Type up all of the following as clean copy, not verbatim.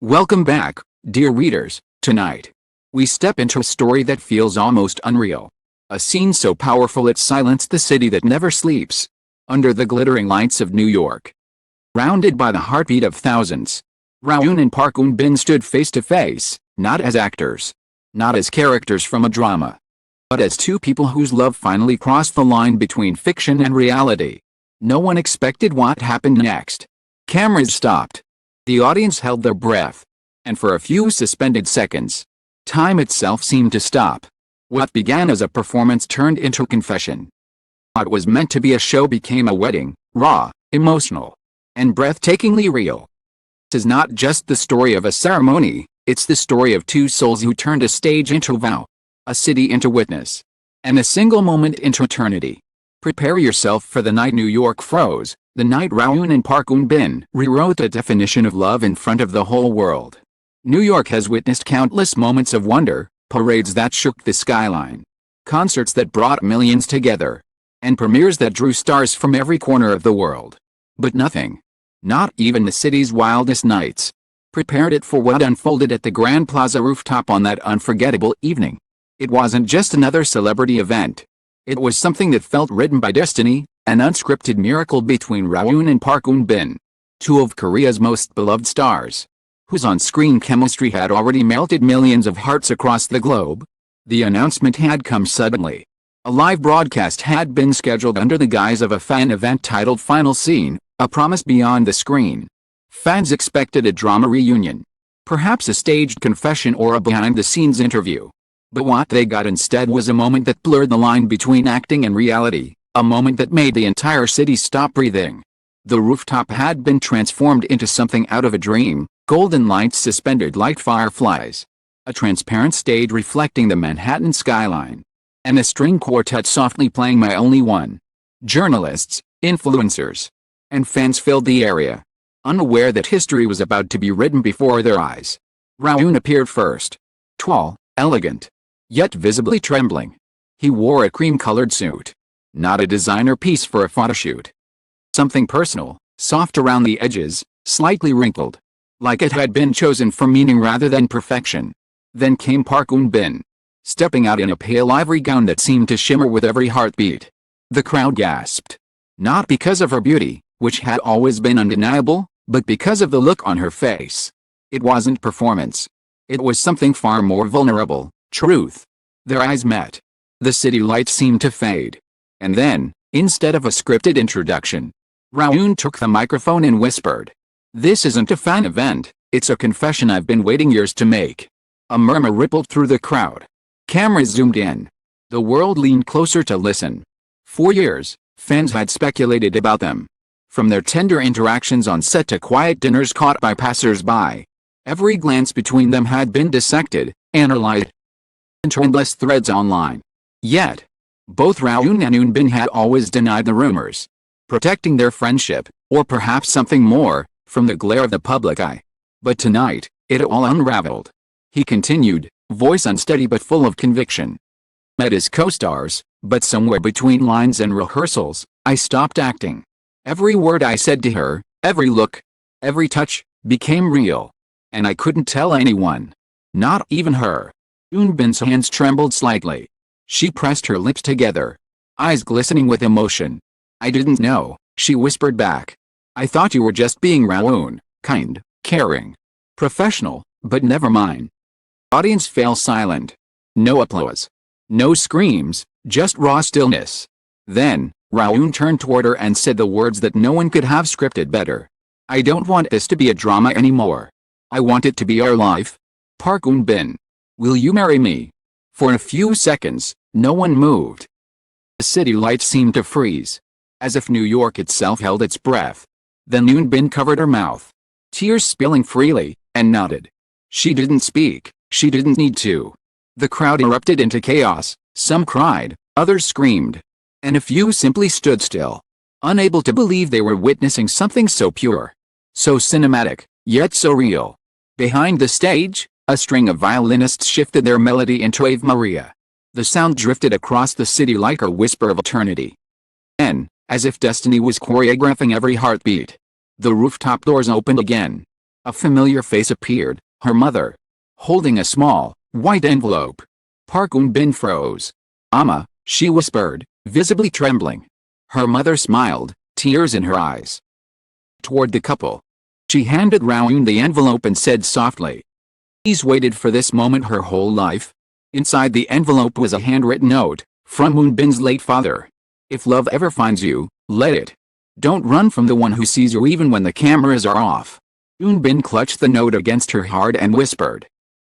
Welcome back, dear readers. Tonight, we step into a story that feels almost unreal. A scene so powerful it silenced the city that never sleeps. Under the glittering lights of New York, surrounded by the heartbeat of thousands, Rowoon and Park Eun-bin stood face to face, not as actors, not as characters from a drama, but as two people whose love finally crossed the line between fiction and reality. No one expected what happened next. Cameras stopped. The audience held their breath. And for a few suspended seconds, time itself seemed to stop. What began as a performance turned into a confession. What was meant to be a show became a wedding, raw, emotional, and breathtakingly real. This is not just the story of a ceremony, it's the story of two souls who turned a stage into a vow, a city into witness, and a single moment into eternity. Prepare yourself for the night New York froze, the night Rowoon and Park Eun-bin rewrote the definition of love in front of the whole world. New York has witnessed countless moments of wonder, parades that shook the skyline, concerts that brought millions together, and premieres that drew stars from every corner of the world. But nothing, not even the city's wildest nights, prepared it for what unfolded at the Grand Plaza rooftop on that unforgettable evening. It wasn't just another celebrity event. It was something that felt written by destiny, an unscripted miracle between Rowoon and Park Eun-bin, two of Korea's most beloved stars, whose on-screen chemistry had already melted millions of hearts across the globe. The announcement had come suddenly. A live broadcast had been scheduled under the guise of a fan event titled Final Scene, a promise beyond the screen. Fans expected a drama reunion, perhaps a staged confession or a behind-the-scenes interview. But what they got instead was a moment that blurred the line between acting and reality, a moment that made the entire city stop breathing. The rooftop had been transformed into something out of a dream, golden lights suspended like fireflies, a transparent stage reflecting the Manhattan skyline, and a string quartet softly playing My Only One. Journalists, influencers, and fans filled the area, unaware that history was about to be written before their eyes. Rowoon appeared first. Tall, elegant, yet visibly trembling. He wore a cream-colored suit. Not a designer piece for a photoshoot. Something personal, soft around the edges, slightly wrinkled, like it had been chosen for meaning rather than perfection. Then came Park Eun-bin, stepping out in a pale ivory gown that seemed to shimmer with every heartbeat. The crowd gasped. Not because of her beauty, which had always been undeniable, but because of the look on her face. It wasn't performance. It was something far more vulnerable, truth. Their eyes met. The city lights seemed to fade. And then, instead of a scripted introduction, Rowoon took the microphone and whispered, "This isn't a fan event, it's a confession I've been waiting years to make." A murmur rippled through the crowd. Cameras zoomed in. The world leaned closer to listen. For years, fans had speculated about them. From their tender interactions on set to quiet dinners caught by passers-by, every glance between them had been dissected, analyzed, into endless threads online. Yet, both Rowoon and Eun-bin had always denied the rumors, protecting their friendship, or perhaps something more, from the glare of the public eye. But tonight, it all unraveled. He continued, voice unsteady but full of conviction. Met his co-stars, but somewhere between lines and rehearsals, I stopped acting. Every word I said to her, every look, every touch, became real. And I couldn't tell anyone. Not even her. Eun-bin's hands trembled slightly. She pressed her lips together, eyes glistening with emotion. "I didn't know," she whispered back. "I thought you were just being Rowoon, kind, caring, professional, but never mine." Audience fell silent. No applause. No screams, just raw stillness. Then, Rowoon turned toward her and said the words that no one could have scripted better. "I don't want this to be a drama anymore. I want it to be our life. Park Eun-bin, will you marry me?" For a few seconds, no one moved. The city lights seemed to freeze, as if New York itself held its breath. Then Eun-bin covered her mouth, tears spilling freely, and nodded. She didn't speak, she didn't need to. The crowd erupted into chaos, some cried, others screamed, and a few simply stood still, unable to believe they were witnessing something so pure, so cinematic, yet so real. Behind the stage, a string of violinists shifted their melody into Ave Maria. The sound drifted across the city like a whisper of eternity. Then, as if destiny was choreographing every heartbeat, the rooftop doors opened again. A familiar face appeared, her mother, holding a small, white envelope. Park Eun-bin froze. "Amma," she whispered, visibly trembling. Her mother smiled, tears in her eyes. Toward the couple. She handed Rowoon the envelope and said softly. She's waited for this moment her whole life. Inside the envelope was a handwritten note, from Eun-bin's late father. "If love ever finds you, let it. Don't run from the one who sees you even when the cameras are off." Eun-bin clutched the note against her heart and whispered.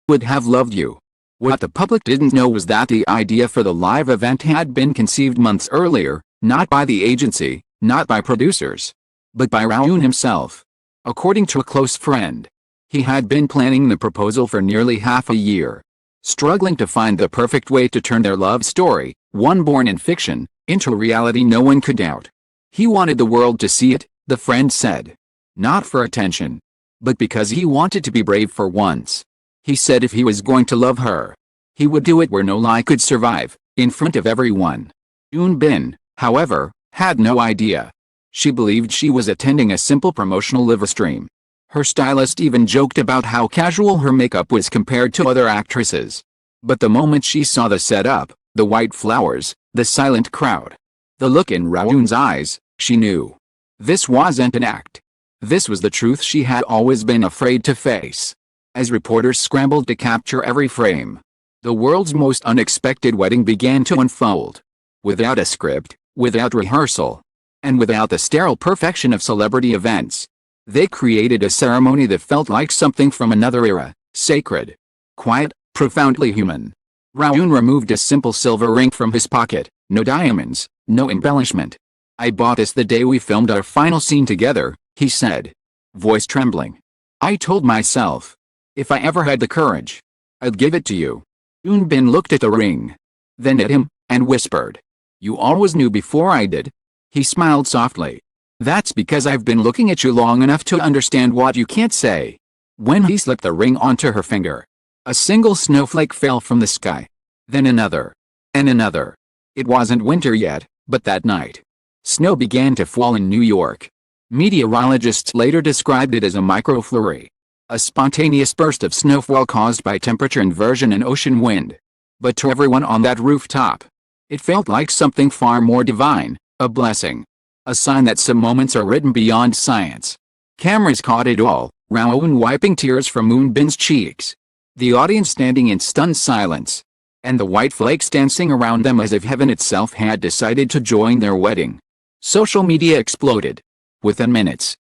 "Would have loved you." What the public didn't know was that the idea for the live event had been conceived months earlier, not by the agency, not by producers, but by Rowoon himself. According to a close friend, he had been planning the proposal for nearly half a year, struggling to find the perfect way to turn their love story, one born in fiction, into a reality no one could doubt. He wanted the world to see it, the friend said. Not for attention, but because he wanted to be brave for once. He said if he was going to love her, he would do it where no lie could survive, in front of everyone. Eun-bin, however, had no idea. She believed she was attending a simple promotional live stream. Her stylist even joked about how casual her makeup was compared to other actresses. But the moment she saw the setup, the white flowers, the silent crowd, the look in Rowoon's eyes, she knew. This wasn't an act. This was the truth she had always been afraid to face. As reporters scrambled to capture every frame, the world's most unexpected wedding began to unfold. Without a script, without rehearsal, and without the sterile perfection of celebrity events, they created a ceremony that felt like something from another era, sacred, quiet, profoundly human. Rowoon removed a simple silver ring from his pocket, no diamonds, no embellishment. "I bought this the day we filmed our final scene together," he said, voice trembling. "I told myself, if I ever had the courage, I'd give it to you." Eun-bin looked at the ring, then at him, and whispered. "You always knew before I did." He smiled softly. "That's because I've been looking at you long enough to understand what you can't say." When he slipped the ring onto her finger, a single snowflake fell from the sky. Then another. And another. It wasn't winter yet, but that night, snow began to fall in New York. Meteorologists later described it as a microflurry. A spontaneous burst of snowfall caused by temperature inversion and ocean wind. But to everyone on that rooftop, it felt like something far more divine, a blessing. A sign that some moments are written beyond science. Cameras caught it all, Rowoon wiping tears from Eun-bin's cheeks. The audience standing in stunned silence. And the white flakes dancing around them as if heaven itself had decided to join their wedding. Social media exploded. Within minutes,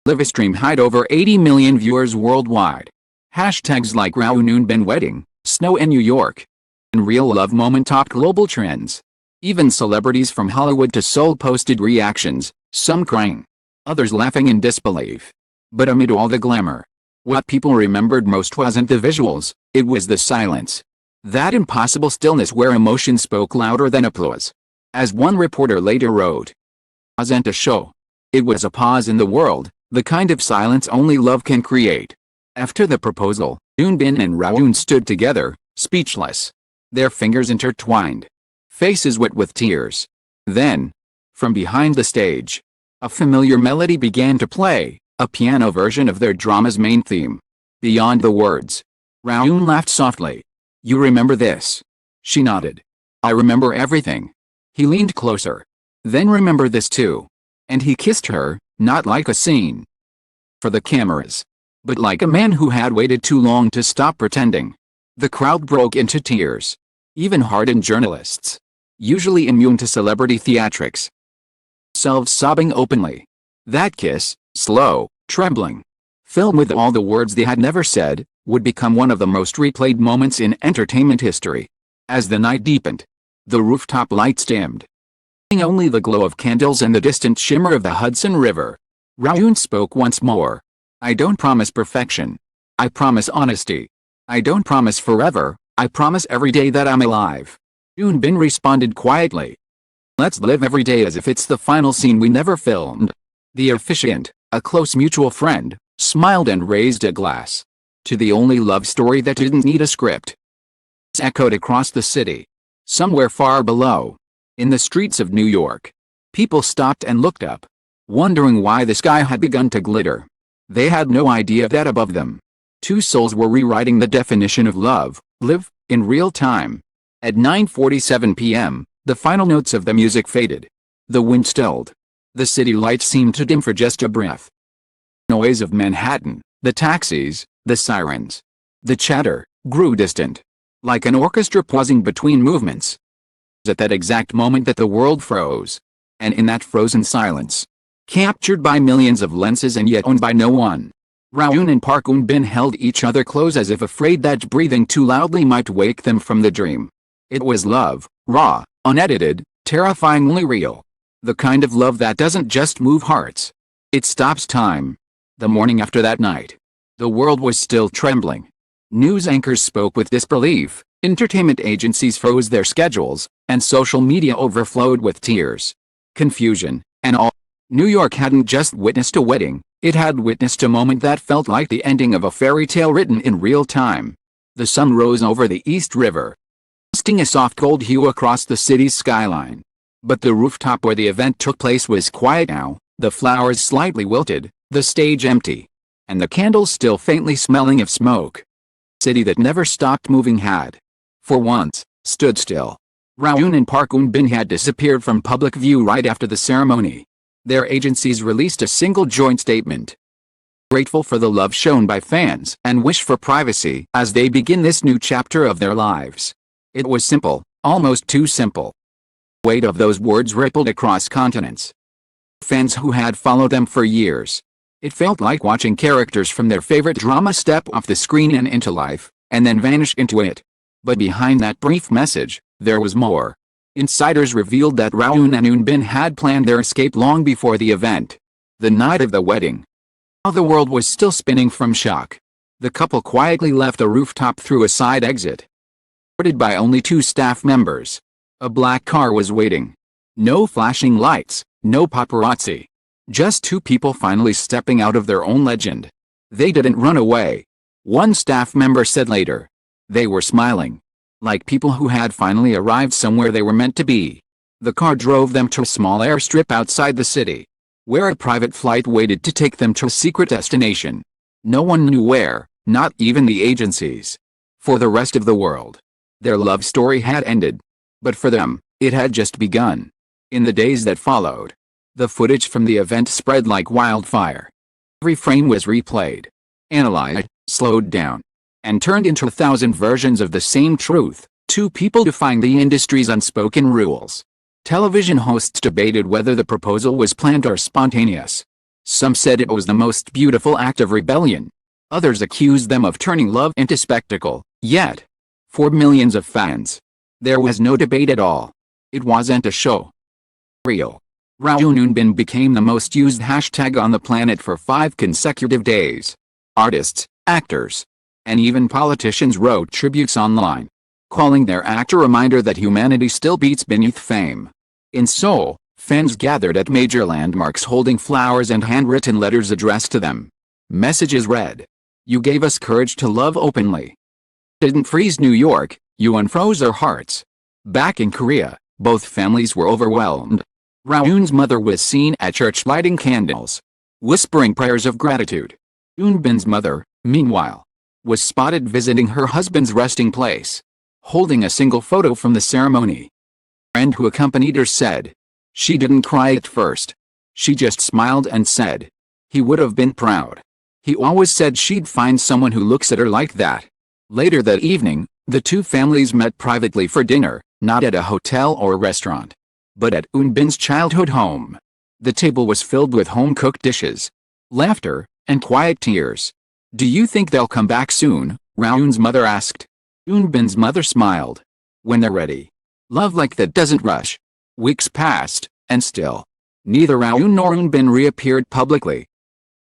Livestream had over 80 million viewers worldwide. Hashtags like Rowoon wedding, snow in New York, and real love moment topped global trends. Even celebrities from Hollywood to Seoul posted reactions, some crying, others laughing in disbelief. But amid all the glamour, what people remembered most wasn't the visuals, it was the silence. That impossible stillness where emotion spoke louder than applause. As one reporter later wrote, "It wasn't a show. It was a pause in the world, the kind of silence only love can create." After the proposal, Eun-bin and Rowoon stood together, speechless. Their fingers intertwined, faces wet with tears. Then, from behind the stage, a familiar melody began to play, a piano version of their drama's main theme. Beyond the words, Rowoon laughed softly. "You remember this?" She nodded. "I remember everything." He leaned closer. "Then remember this too." And he kissed her, not like a scene for the cameras, but like a man who had waited too long to stop pretending. The crowd broke into tears. Even hardened journalists, usually immune to celebrity theatrics, selves sobbing openly. That kiss, slow, trembling, filled with all the words they had never said, would become one of the most replayed moments in entertainment history. As the night deepened, the rooftop lights dimmed. Only the glow of candles and the distant shimmer of the Hudson River. Rowoon spoke once more. "I don't promise perfection. I promise honesty. I don't promise forever, I promise every day that I'm alive." Eun-bin responded quietly. "Let's live every day as if it's the final scene we never filmed." The officiant, a close mutual friend, smiled and raised a glass. To the only love story that didn't need a script. It echoed across the city. Somewhere far below, in the streets of New York, people stopped and looked up, wondering why the sky had begun to glitter. They had no idea that above them, two souls were rewriting the definition of love, live, in real time. At 9:47 p.m., the final notes of the music faded. The wind stilled. The city lights seemed to dim for just a breath. Noise of Manhattan, the taxis, the sirens, the chatter, grew distant, like an orchestra pausing between movements. At that exact moment that the world froze. And in that frozen silence, captured by millions of lenses and yet owned by no one, Rowoon and Park Eun-bin held each other close as if afraid that breathing too loudly might wake them from the dream. It was love, raw, unedited, terrifyingly real. The kind of love that doesn't just move hearts. It stops time. The morning after that night, the world was still trembling. News anchors spoke with disbelief, entertainment agencies froze their schedules, and social media overflowed with tears, confusion, and all. New York hadn't just witnessed a wedding, it had witnessed a moment that felt like the ending of a fairy tale written in real time. The sun rose over the East River, casting a soft gold hue across the city's skyline. But the rooftop where the event took place was quiet now, the flowers slightly wilted, the stage empty, and the candles still faintly smelling of smoke. The city that never stopped moving had, for once, stood still. Rowoon and Park Eun-bin had disappeared from public view right after the ceremony. Their agencies released a single joint statement, grateful for the love shown by fans and wish for privacy as they begin this new chapter of their lives. It was simple, almost too simple. The weight of those words rippled across continents. Fans who had followed them for years. It felt like watching characters from their favorite drama step off the screen and into life, and then vanish into it. But behind that brief message, there was more. Insiders revealed that Rowoon and Eun-bin had planned their escape long before the event. The night of the wedding, while the world was still spinning from shock, the couple quietly left a rooftop through a side exit. Guarded by only two staff members. A black car was waiting. No flashing lights, no paparazzi. Just two people finally stepping out of their own legend. They didn't run away. One staff member said later. They were smiling, like people who had finally arrived somewhere they were meant to be. The car drove them to a small airstrip outside the city, where a private flight waited to take them to a secret destination. No one knew where, not even the agencies. For the rest of the world, their love story had ended. But for them, it had just begun. In the days that followed, the footage from the event spread like wildfire. Every frame was replayed, analyzed, slowed down, and turned into 1,000 versions of the same truth. Two people defying the industry's unspoken rules. Television hosts debated whether the proposal was planned or spontaneous. Some said it was the most beautiful act of rebellion. Others accused them of turning love into spectacle. Yet, for millions of fans, there was no debate at all. It wasn't a show. Real. Rowoon and Eun-bin became the most used hashtag on the planet for 5 consecutive days. Artists, actors, and even politicians wrote tributes online, calling their act a reminder that humanity still beats beneath fame. In Seoul, fans gathered at major landmarks holding flowers and handwritten letters addressed to them. Messages read, "You gave us courage to love openly. Didn't freeze New York, you unfroze our hearts." Back in Korea, both families were overwhelmed. Rowoon's mother was seen at church lighting candles, whispering prayers of gratitude. Eun-bin's mother, meanwhile, was spotted visiting her husband's resting place, holding a single photo from the ceremony. A friend who accompanied her said, she didn't cry at first. She just smiled and said, he would have been proud. He always said she'd find someone who looks at her like that. Later that evening, the two families met privately for dinner, not at a hotel or restaurant, but at Eun-bin's childhood home. The table was filled with home-cooked dishes, laughter, and quiet tears. "Do you think they'll come back soon?" Rowoon's mother asked. Eun-bin's mother smiled. "When they're ready. Love like that doesn't rush." Weeks passed, and still, neither Rowoon nor Eun-bin reappeared publicly.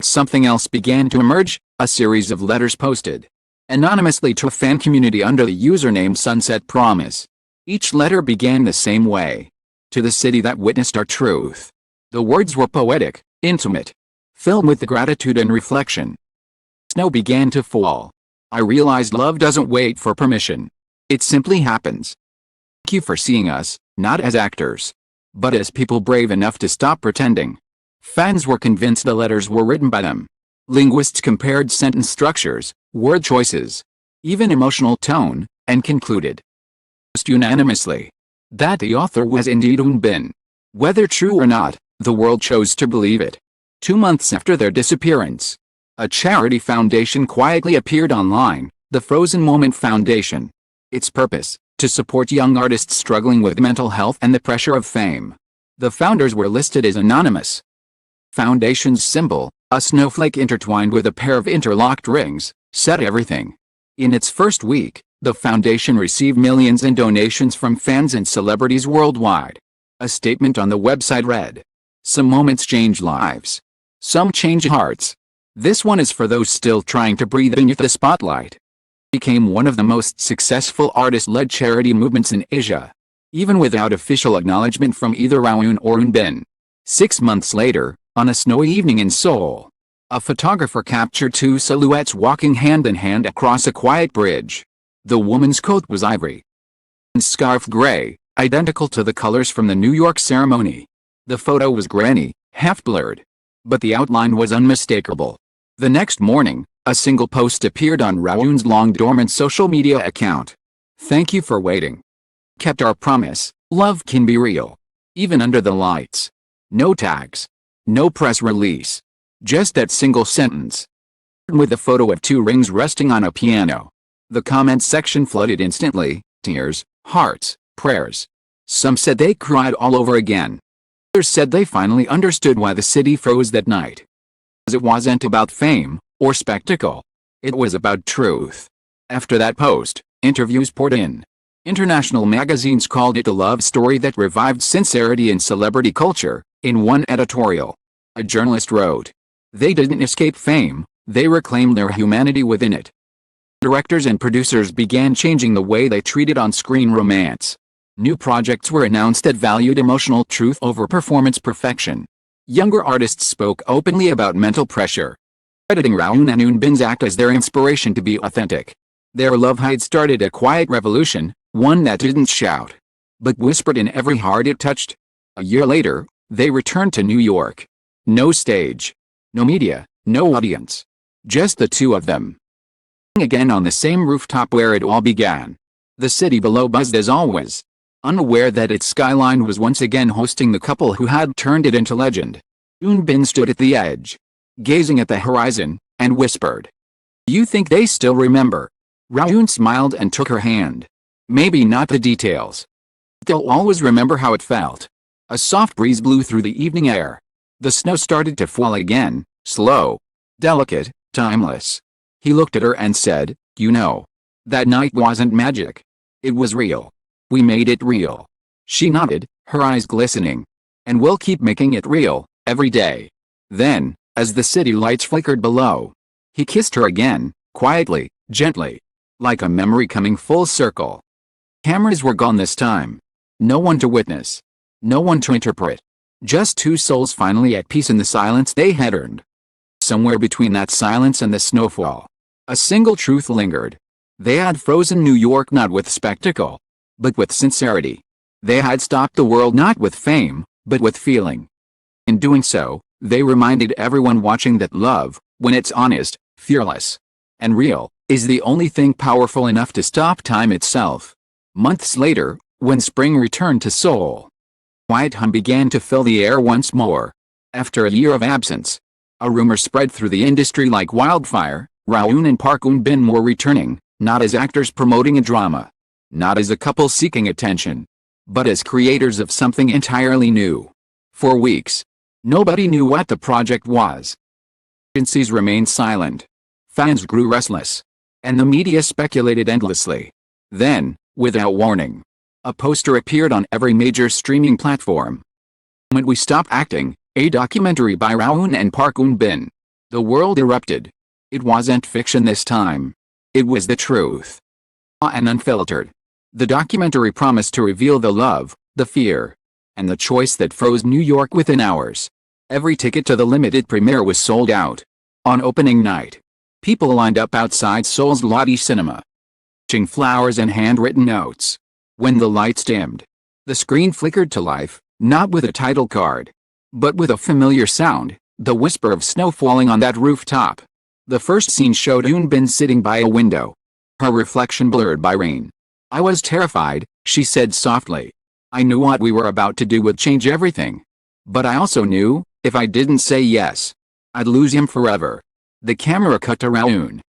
Something else began to emerge, a series of letters posted anonymously to a fan community under the username Sunset Promise. Each letter began the same way. To the city that witnessed our truth. The words were poetic, intimate, filled with gratitude and reflection. Snow began to fall. I realized love doesn't wait for permission. It simply happens. Thank you for seeing us, not as actors, but as people brave enough to stop pretending. Fans were convinced the letters were written by them. Linguists compared sentence structures, word choices, even emotional tone, and concluded, almost unanimously, that the author was indeed Rowoon Bin. Whether true or not, the world chose to believe it. 2 months after their disappearance, a charity foundation quietly appeared online, the Frozen Moment Foundation. Its purpose, to support young artists struggling with mental health and the pressure of fame. The founders were listed as anonymous. Foundation's symbol, a snowflake intertwined with a pair of interlocked rings, said everything. In its first week, the foundation received millions in donations from fans and celebrities worldwide. A statement on the website read, "Some moments change lives. Some change hearts. This one is for those still trying to breathe beneath the spotlight." It became one of the most successful artist-led charity movements in Asia, even without official acknowledgement from either Rowoon or Rowoon Bin. 6 months later, on a snowy evening in Seoul, a photographer captured two silhouettes walking hand in hand across a quiet bridge. The woman's coat was ivory, and scarf gray, identical to the colors from the New York ceremony. The photo was grainy, half-blurred, but the outline was unmistakable. The next morning, a single post appeared on Rowoon's long-dormant social media account. "Thank you for waiting. Kept our promise. Love can be real, even under the lights." No tags. No press release. Just that single sentence. With a photo of two rings resting on a piano. The comment section flooded instantly, tears, hearts, prayers. Some said they cried all over again. Others said they finally understood why the city froze that night. Because it wasn't about fame or spectacle. It was about truth. After that post, interviews poured in. International magazines called it a love story that revived sincerity in celebrity culture. In one editorial, a journalist wrote, "They didn't escape fame, they reclaimed their humanity within it." Directors and producers began changing the way they treated on-screen romance. New projects were announced that valued emotional truth over performance perfection. Younger artists spoke openly about mental pressure, crediting Rowoon and Rowoon Bin's act as their inspiration to be authentic. Their love had started a quiet revolution, one that didn't shout, but whispered in every heart it touched. A year later, they returned to New York. No stage, no media, no audience. Just the two of them. Again on the same rooftop where it all began. The city below buzzed as always, unaware that its skyline was once again hosting the couple who had turned it into legend. Rowoon Bin stood at the edge, gazing at the horizon, and whispered, "You think they still remember?" Rowoon smiled and took her hand. "Maybe not the details. They'll always remember how it felt." A soft breeze blew through the evening air. The snow started to fall again, slow, delicate, timeless. He looked at her and said, "You know, that night wasn't magic. It was real. We made it real." She nodded, her eyes glistening. "And we'll keep making it real, every day." Then, as the city lights flickered below, he kissed her again, quietly, gently, like a memory coming full circle. Cameras were gone this time. No one to witness. No one to interpret. Just two souls finally at peace in the silence they had earned. Somewhere between that silence and the snowfall, a single truth lingered. They had frozen New York not with spectacle, but with sincerity. They had stopped the world not with fame, but with feeling. In doing so, they reminded everyone watching that love, when it's honest, fearless, and real, is the only thing powerful enough to stop time itself. Months later, when spring returned to Seoul, quiet hum began to fill the air once more. After a year of absence, a rumor spread through the industry like wildfire. Rowoon and Rowoon Bin were returning, not as actors promoting a drama, not as a couple seeking attention, but as creators of something entirely new. For weeks, nobody knew what the project was. Agencies remained silent. Fans grew restless, and the media speculated endlessly. Then, without warning, a poster appeared on every major streaming platform. "When We Stop Acting," a documentary by Rowoon and Rowoon Bin. The world erupted. It wasn't fiction this time. It was the truth. Raw and unfiltered. The documentary promised to reveal the love, the fear, and the choice that froze New York within hours. Every ticket to the limited premiere was sold out. On opening night, people lined up outside Seoul's Lotte Cinema, exchanging flowers and handwritten notes. When the lights dimmed, the screen flickered to life, not with a title card, but with a familiar sound, The whisper of snow falling on that rooftop. The first scene showed Yoon Bin sitting by a window, her reflection blurred by rain. I was terrified, she said softly. I knew what we were about to do would change everything. But I also knew, if I didn't say yes, I'd lose him forever. The camera cut to Rowoon.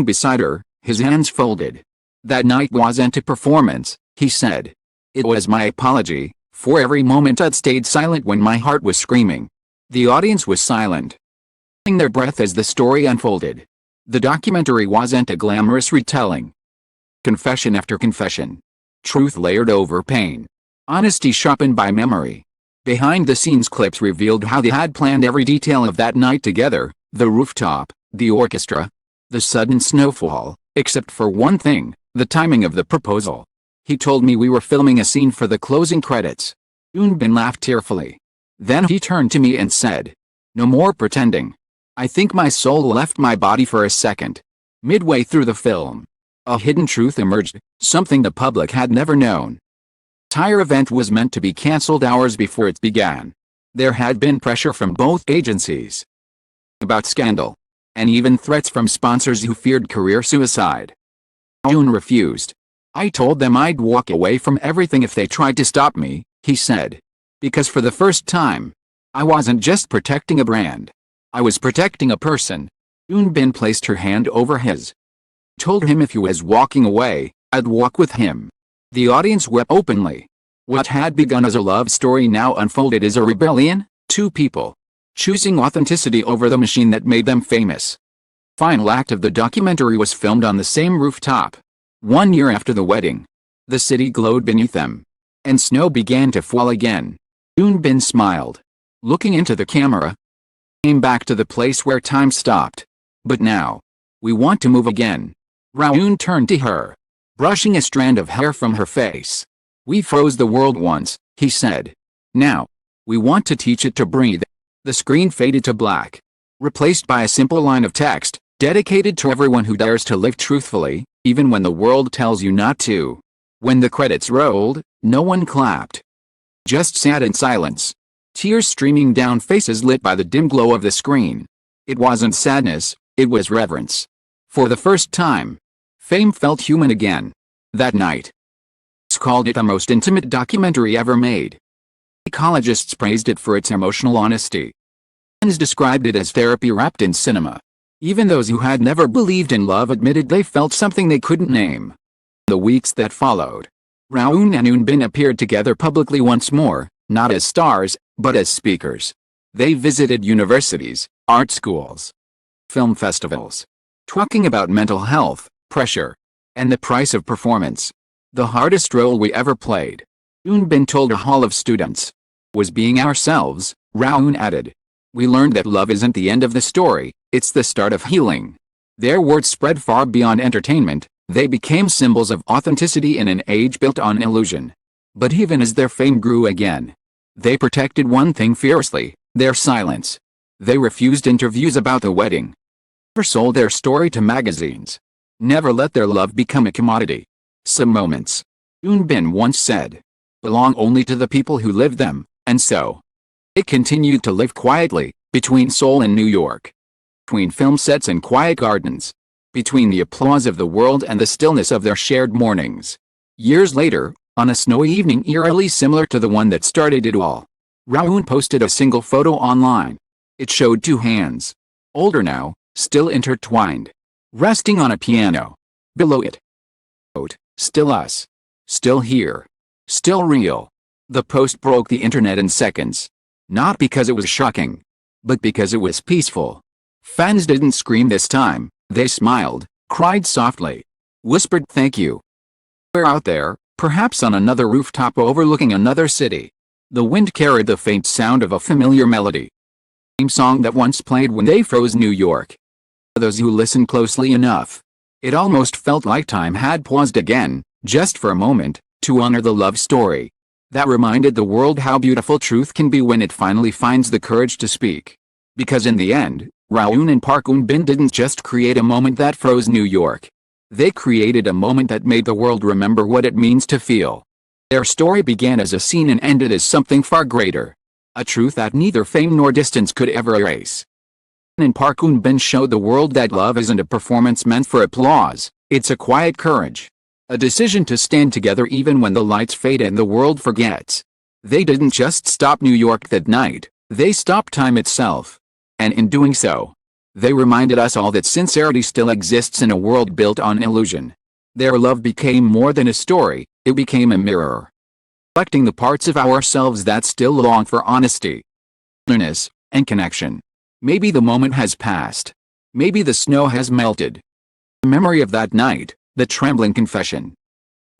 Beside her, his hands folded. That night wasn't a performance, he said. It was my apology, for every moment I'd stayed silent when my heart was screaming. The audience was silent, holding their breath as the story unfolded. The documentary wasn't a glamorous retelling. Confession after confession. Truth layered over pain. Honesty sharpened by memory. Behind-the-scenes clips revealed how they had planned every detail of that night together, the rooftop, the orchestra, the sudden snowfall, except for one thing, the timing of the proposal. He told me we were filming a scene for the closing credits. Yoon Bin laughed tearfully. Then he turned to me and said, "No more pretending." I think my soul left my body for a second. Midway through the film, a hidden truth emerged, something the public had never known. The entire event was meant to be cancelled hours before it began. There had been pressure from both agencies about scandal, and even threats from sponsors who feared career suicide. Yoon refused. I told them I'd walk away from everything if they tried to stop me, he said. Because for the first time, I wasn't just protecting a brand. I was protecting a person. Yoon Bin placed her hand over his. Told him if he was walking away, I'd walk with him. The audience wept openly. What had begun as a love story now unfolded as a rebellion, two people choosing authenticity over the machine that made them famous. The final act of the documentary was filmed on the same rooftop. 1 year after the wedding. The city glowed beneath them, and snow began to fall again. Yoon Bin smiled, looking into the camera. Came back to the place where time stopped. But now, we want to move again. Rowoon turned to her, brushing a strand of hair from her face. We froze the world once, he said. Now, we want to teach it to breathe. The screen faded to black, replaced by a simple line of text, dedicated to everyone who dares to live truthfully, even when the world tells you not to. When the credits rolled, no one clapped. Just sat in silence. Tears streaming down faces lit by the dim glow of the screen. It wasn't sadness, it was reverence. For the first time, fame felt human again. That night. Called it the most intimate documentary ever made. Ecologists praised it for its emotional honesty. Fans described it as therapy wrapped in cinema. Even those who had never believed in love admitted they felt something they couldn't name. The weeks that followed, Rowoon and Yoon Bin appeared together publicly once more, not as stars, but as speakers. They visited universities, art schools, film festivals, talking about mental health, pressure, and the price of performance. The hardest role we ever played, Yoon Bin told a hall of students, was being ourselves. Rowoon added. We learned that love isn't the end of the story, it's the start of healing. Their words spread far beyond entertainment, they became symbols of authenticity in an age built on illusion. But even as their fame grew again, they protected one thing fiercely, their silence. They refused interviews about the wedding. Never sold their story to magazines. Never let their love become a commodity. Some moments, Yoon Bin once said, belong only to the people who live them, and so it continued to live quietly, between Seoul and New York. Between film sets and quiet gardens. Between the applause of the world and the stillness of their shared mornings. Years later, on a snowy evening eerily similar to the one that started it all, Rowoon posted a single photo online. It showed two hands, older now, still intertwined, resting on a piano. Below it, still us. Still here. Still real. The post broke the internet in seconds. Not because it was shocking, but because it was peaceful. Fans didn't scream this time, they smiled, cried softly, whispered thank you. We're out there, perhaps on another rooftop overlooking another city. The wind carried the faint sound of a familiar melody. Same song that once played when they froze New York. For those who listened closely enough, it almost felt like time had paused again, just for a moment, to honor the love story. That reminded the world how beautiful truth can be when it finally finds the courage to speak. Because in the end, Rowoon and Park Yoon Bin didn't just create a moment that froze New York. They created a moment that made the world remember what it means to feel. Their story began as a scene and ended as something far greater. A truth that neither fame nor distance could ever erase. And Park Eun-bin showed the world that love isn't a performance meant for applause, it's a quiet courage. A decision to stand together even when the lights fade and the world forgets. They didn't just stop New York that night, they stopped time itself. And in doing so, they reminded us all that sincerity still exists in a world built on illusion. Their love became more than a story, it became a mirror. Reflecting the parts of ourselves that still long for honesty, tenderness, and connection. Maybe the moment has passed. Maybe the snow has melted. The memory of that night, the trembling confession,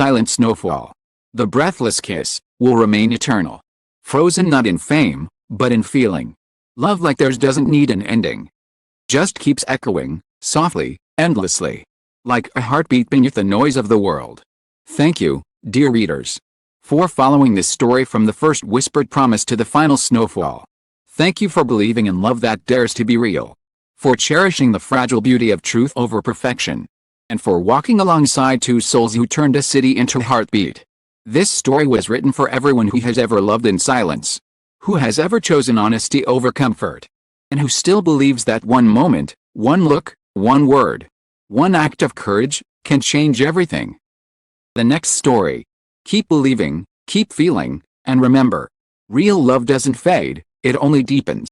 silent snowfall, the breathless kiss, will remain eternal. Frozen not in fame, but in feeling. Love like theirs doesn't need an ending. Just keeps echoing, softly, endlessly. Like a heartbeat beneath the noise of the world. Thank you, dear readers, for following this story from the first whispered promise to the final snowfall. Thank you for believing in love that dares to be real. For cherishing the fragile beauty of truth over perfection. And for walking alongside two souls who turned a city into a heartbeat. This story was written for everyone who has ever loved in silence. Who has ever chosen honesty over comfort. And who still believes that one moment, one look, one word, one act of courage, can change everything. The next story. Keep believing, keep feeling, and remember, real love doesn't fade, it only deepens.